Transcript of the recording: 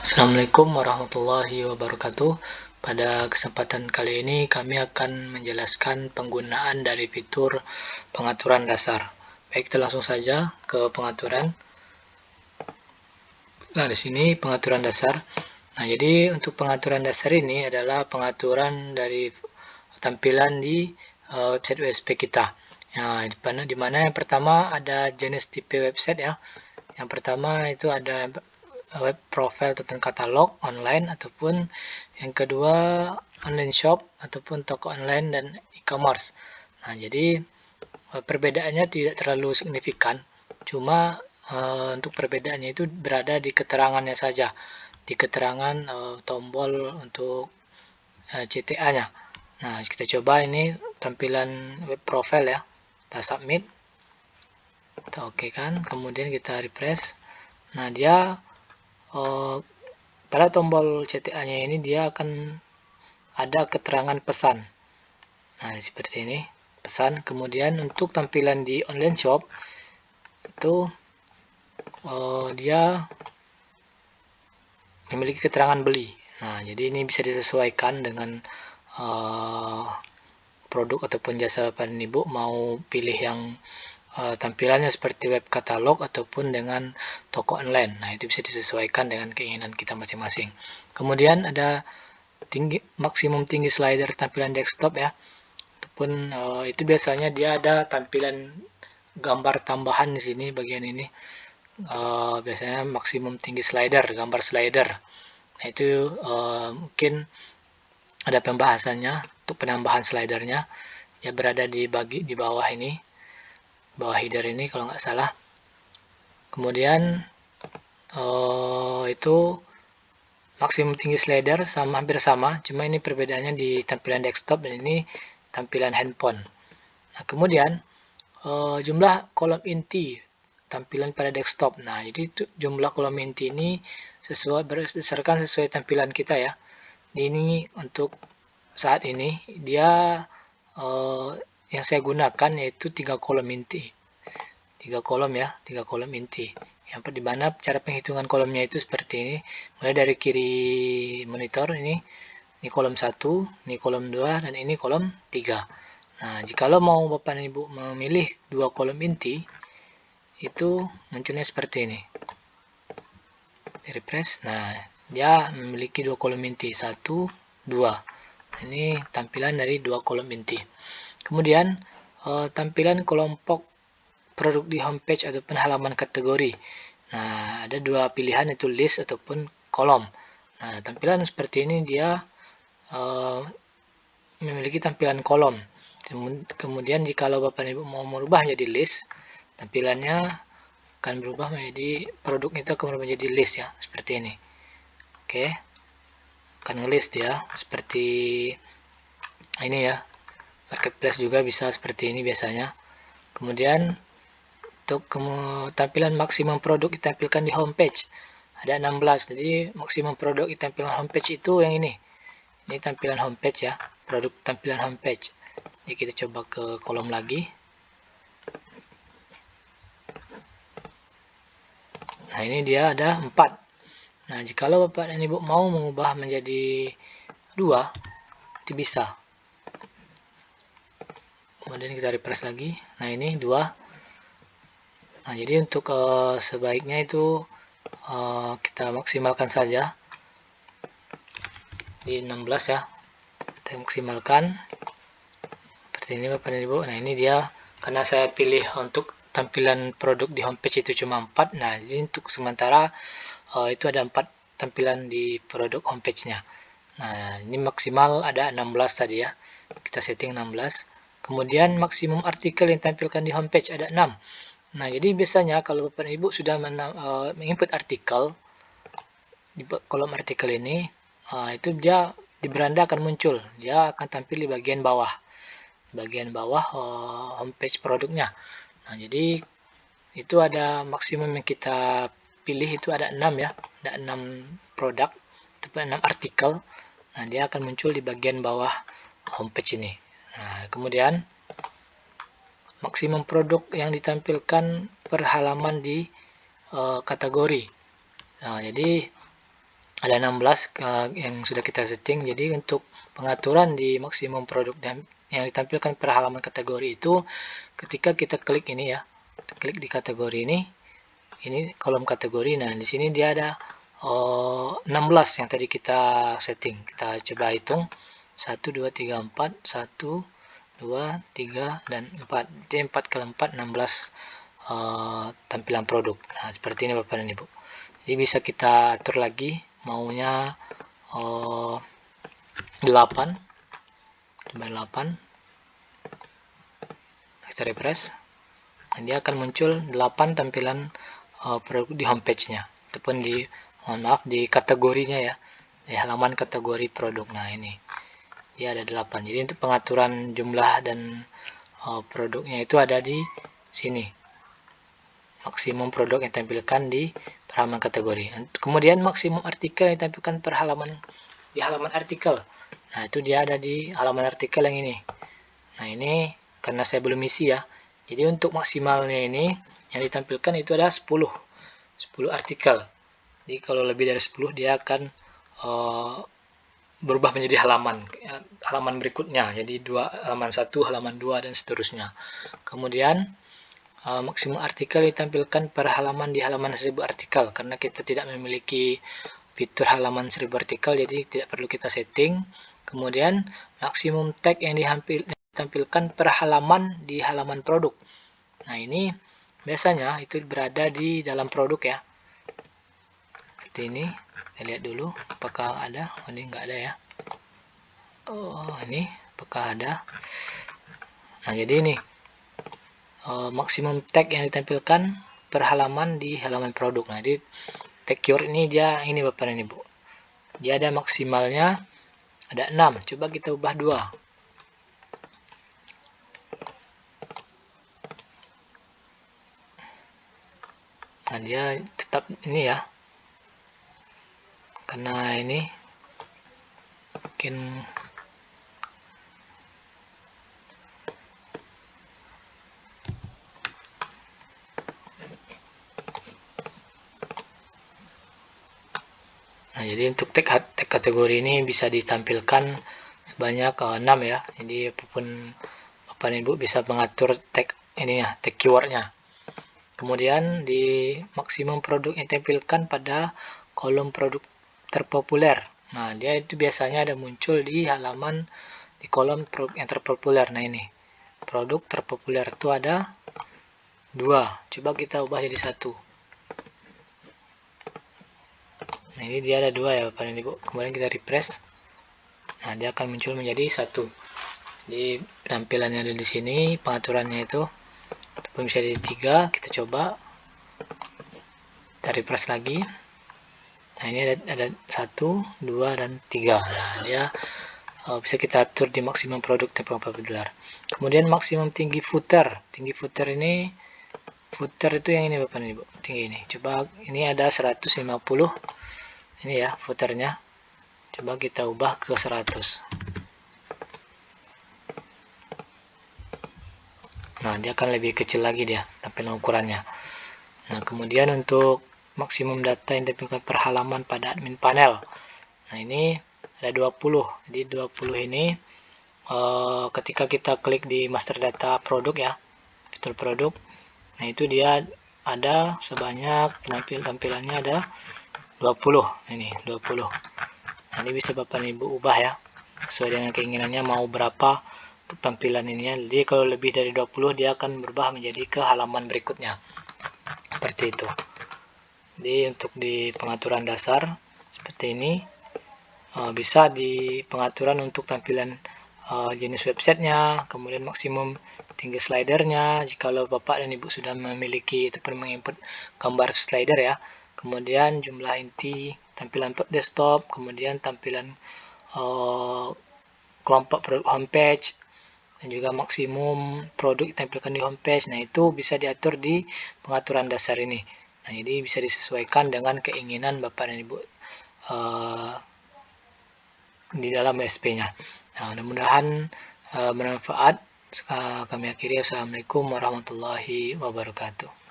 Assalamualaikum warahmatullahi wabarakatuh. Pada kesempatan kali ini kami akan menjelaskan penggunaan dari fitur pengaturan dasar. Baik, kita langsung saja ke pengaturan. Nah, di sini pengaturan dasar. Nah, jadi untuk pengaturan dasar ini adalah pengaturan dari tampilan di website WSP kita. Nah, di mana yang pertama ada jenis tipe website ya. Yang pertama itu ada web profile ataupun katalog online, ataupun yang kedua online shop ataupun toko online dan e-commerce. Nah, jadi perbedaannya tidak terlalu signifikan, cuma untuk perbedaannya itu berada di keterangannya saja, di keterangan tombol untuk CTA-nya. Nah, kita coba ini tampilan web profile ya. Kita submit, kita oke kan, kemudian kita refresh. Nah, dia pada tombol CTA-nya ini dia akan ada keterangan pesan. Nah, seperti ini, pesan. Kemudian untuk tampilan di online shop itu dia memiliki keterangan beli. Nah, jadi ini bisa disesuaikan dengan produk ataupun jasa Bapak dan Ibu, mau pilih yang tampilannya seperti web katalog ataupun dengan toko online. Nah, itu bisa disesuaikan dengan keinginan kita masing-masing. Kemudian ada maksimum tinggi slider tampilan desktop ya. Ataupun itu biasanya dia ada tampilan gambar tambahan di sini bagian ini. Biasanya maksimum tinggi slider, gambar slider. Nah, itu mungkin ada pembahasannya untuk penambahan slidernya. Ya, berada di bawah ini, bawah header ini kalau nggak salah. Kemudian itu maksimum tinggi slider sama, hampir sama, cuma ini perbedaannya di tampilan desktop dan ini tampilan handphone. Nah, kemudian jumlah kolom inti tampilan pada desktop. Nah, jadi jumlah kolom inti ini berdasarkan sesuai tampilan kita ya. Ini untuk saat ini dia yang saya gunakan yaitu 3 kolom inti. 3 kolom ya, 3 kolom inti. Yang di mana cara penghitungan kolomnya itu seperti ini. Mulai dari kiri monitor ini kolom 1, ini kolom 2, dan ini kolom 3. Nah, jikalau mau Bapak dan Ibu memilih 2 kolom inti, itu munculnya seperti ini. Di refresh. Nah, dia memiliki 2 kolom inti, 1, 2. Ini tampilan dari 2 kolom inti. Kemudian tampilan kelompok produk di homepage ataupun halaman kategori. Nah, ada dua pilihan, itu list ataupun kolom. Nah, tampilan seperti ini dia memiliki tampilan kolom. Kemudian jikalau Bapak Ibu mau merubah menjadi list, tampilannya akan berubah menjadi, produk itu akan berubah menjadi list ya, seperti ini. Oke, akan ngelist dia seperti ini ya. Marketplace juga bisa seperti ini biasanya. Kemudian untuk tampilan maksimum produk ditampilkan di homepage ada 16. Jadi maksimum produk ditampilkan homepage itu yang ini. Ini tampilan homepage ya, produk tampilan homepage. Jadi kita coba ke kolom lagi. Nah, ini dia ada 4. Nah, jikalau Bapak dan Ibu mau mengubah menjadi 2, itu bisa. Kemudian kita refresh lagi. Nah, ini 2. Nah, jadi untuk sebaiknya itu kita maksimalkan saja di 16 ya. Kita maksimalkan seperti ini Bapak dan Ibu. Nah, ini dia, karena saya pilih untuk tampilan produk di homepage itu cuma 4. Nah, jadi untuk sementara itu ada 4 tampilan di produk homepage-nya. Nah, ini maksimal ada 16 tadi ya. Kita setting 16. Kemudian maksimum artikel yang ditampilkan di homepage ada 6. Nah, jadi biasanya kalau Bapak dan Ibu sudah menginput artikel di kolom artikel ini, itu dia di beranda akan muncul. Dia akan tampil di bagian bawah. Bagian bawah homepage produknya. Nah, jadi itu ada maksimum yang kita pilih itu ada 6 ya. Ada 6 produk ataupun 6 artikel. Nah, dia akan muncul di bagian bawah homepage ini. Nah, kemudian maksimum produk yang ditampilkan per halaman di kategori. Nah, jadi ada 16 yang sudah kita setting. Jadi untuk pengaturan di maksimum produk dan yang ditampilkan per halaman kategori itu, ketika kita klik ini ya, kita klik di kategori ini kolom kategori. Nah, di sini dia ada 16 yang tadi kita setting. Kita coba hitung 1, 2, 3, 4, 1, 2, 3, dan 4. Jadi 4 kali 4, 16 tampilan produk. Nah, seperti ini Bapak dan Ibu. Jadi bisa kita atur lagi, maunya 8, coba 8, kita refresh, dan dia akan muncul 8 tampilan produk di homepage-nya, ataupun di, mohon maaf, di kategorinya ya, di halaman kategori produk. Nah, ini dia ada 8. Jadi untuk pengaturan jumlah dan produknya itu ada di sini, maksimum produk yang ditampilkan di halaman kategori. Kemudian maksimum artikel yang ditampilkan per halaman di halaman artikel. Nah, itu dia ada di halaman artikel yang ini. Nah, ini karena saya belum isi ya. Jadi untuk maksimalnya ini yang ditampilkan itu ada 10 artikel. Jadi kalau lebih dari 10 dia akan berubah menjadi halaman berikutnya. Jadi halaman 1, halaman 2, dan seterusnya. Kemudian maksimum artikel ditampilkan per halaman di halaman 1000 artikel. Karena kita tidak memiliki fitur halaman 1000 artikel, jadi tidak perlu kita setting. Kemudian maksimum tag yang ditampilkan per halaman di halaman produk. Nah, ini biasanya itu berada di dalam produk ya. Seperti ini. Kita lihat dulu apakah ada. Oh, ini enggak ada ya. Oh, ini apakah ada. Nah, jadi ini maksimum tag yang ditampilkan per halaman di halaman produk. Nah, jadi tag keyword ini dia ini Bapak dan Ibu. Dia ada maksimalnya ada 6. Coba kita ubah 2. Nah, dia tetap ini ya. Karena ini mungkin nah, jadi untuk tag kategori ini bisa ditampilkan sebanyak 6 ya. Jadi apapun Bapak dan Ibu bisa mengatur tag ininya, tag keywordnya. Kemudian di maksimum produk yang ditampilkan pada kolom produk terpopuler. Nah, dia itu biasanya ada muncul di halaman di kolom produk yang terpopuler. Nah, ini produk terpopuler itu ada 2. Coba kita ubah jadi 1. Nah, ini dia ada 2 ya Bapak dan Ibu. Kemudian kita refresh. Nah, dia akan muncul menjadi 1. Jadi penampilannya ada di sini, pengaturannya itu ataupun bisa jadi 3. Kita coba kita refresh lagi. Nah, ini ada 1, 2, dan 3. Nah, dia bisa kita atur di maksimum produk tempat populer. Kemudian maksimum tinggi footer. Tinggi footer ini, footer itu yang ini Bapak dan Ibu, tinggi ini. Coba ini ada 150. Ini ya footernya. Coba kita ubah ke 100. Nah, dia akan lebih kecil lagi dia tampilan ukurannya. Nah, kemudian untuk maksimum data yang ditampilkan per halaman pada admin panel. Nah, ini ada 20. Jadi 20 ini ketika kita klik di master data produk ya, fitur produk. Nah, itu dia ada sebanyak tampilannya ada 20. Ini 20. Nah, ini bisa Bapak dan Ibu ubah ya, sesuai dengan keinginannya mau berapa untuk tampilan ininya. Jadi kalau lebih dari 20 dia akan berubah menjadi ke halaman berikutnya. Seperti itu. Jadi untuk di pengaturan dasar seperti ini, bisa di pengaturan untuk tampilan jenis websitenya, kemudian maksimum tinggi slidernya jikalau Bapak dan Ibu sudah memiliki ataupun menginput gambar slider ya. Kemudian jumlah inti tampilan desktop, kemudian tampilan kelompok produk homepage, dan juga maksimum produk ditampilkan di homepage. Nah, itu bisa diatur di pengaturan dasar ini. Nah, jadi bisa disesuaikan dengan keinginan Bapak dan Ibu di dalam WSP-nya. Nah, mudah-mudahan bermanfaat. Kami akhiri. Assalamualaikum warahmatullahi wabarakatuh.